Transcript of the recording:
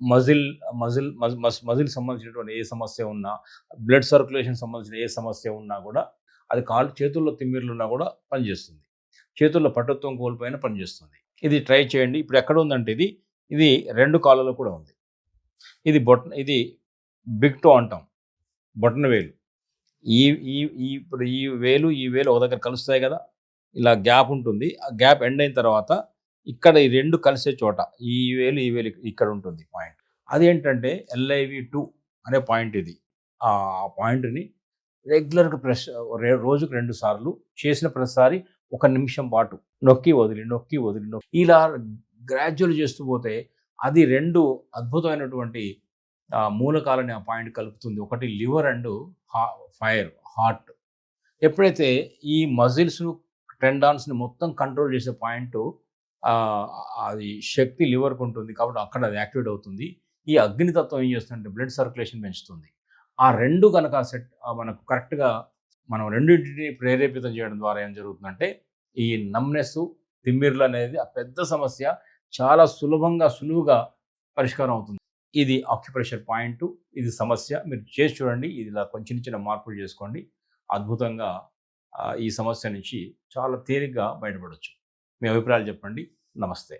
Muscle muscle సంబంధించినటువంటి ఏ సమస్య ఉన్నా, బ్లడ్ సర్క్యులేషన్ సంబంధించిన ఏ సమస్య ఉన్నా కూడా అది చేతుల్లో తిమ్మిర్లు ఉన్నా కూడా పనిచేస్తుంది. చేతుల్లో పటుత్వం కోల్పోయినా పనిచేస్తుంది. ఇది ట్రై చేయండి. ఇప్పుడు ఎక్కడ ఉందంటే ఇది 2 కాళ్ళలో కూడా ఉంది. ఇది బిగ్ టో అంటాం. బొటన వేలు. ఈ ఈ ఈ ఇప్పుడు ఈ వేలు ఒక దగ్గర కలుస్తాయి కదా! ఇలా గ్యాప్ ఉంటుంది. ఆ గ్యాప్ ఎండ్ అయిన తర్వాత ఇక్కడ ఈ 2 కలిసే చోట ఈ వేలు ఇక్కడ ఉంటుంది పాయింట్. అదేంటంటే LIV2 అనే పాయింట్ ఇది. ఆ పాయింట్‌ని రెగ్యులర్‌గా రోజుకు 2 సార్లు చేసిన ప్రతిసారి 1 నిమిషం పాటు నొక్కి వదిలి, నొక్కి వదిలి, ఇలా గ్రాడ్యువల్ చేస్తూ పోతే అది 2 అద్భుతమైనటువంటి మూలకాలని ఆ పాయింట్ కలుపుతుంది. ఒకటి లివర్ అండ్ హార్ట్. ఎప్పుడైతే ఈ మజిల్స్‌ను, టెండాన్స్‌ని మొత్తం కంట్రోల్ చేసే పాయింట్ అది శక్తి లివర్‌కి ఉంటుంది. కాబట్టి అక్కడ అది యాక్టివేట్ అవుతుంది. ఈ అగ్నితత్వం ఏం చేస్తుందంటే బ్లడ్ సర్క్యులేషన్ పెంచుతుంది. ఆ 2 గనక మనకు కరెక్ట్‌గా మనం రెండింటిని ప్రేరేపితం చేయడం ద్వారా ఏం జరుగుతుందంటే ఈ నమ్‌నెస్, తిమ్మిర్లు అనేది ఆ పెద్ద సమస్య చాలా సులువుగా పరిష్కారం అవుతుంది. ఇది ఆక్యుప్రెషర్ పాయింట్. ఇది సమస్య. మీరు చేసి చూడండి. ఇలా చిన్న మార్పులు చేసుకోండి. అద్భుతంగా ఈ సమస్య నుంచి చాలా తేలిగ్గా బయటపడొచ్చు. మీ అభిప్రాయాలు చెప్పండి. నమస్తే.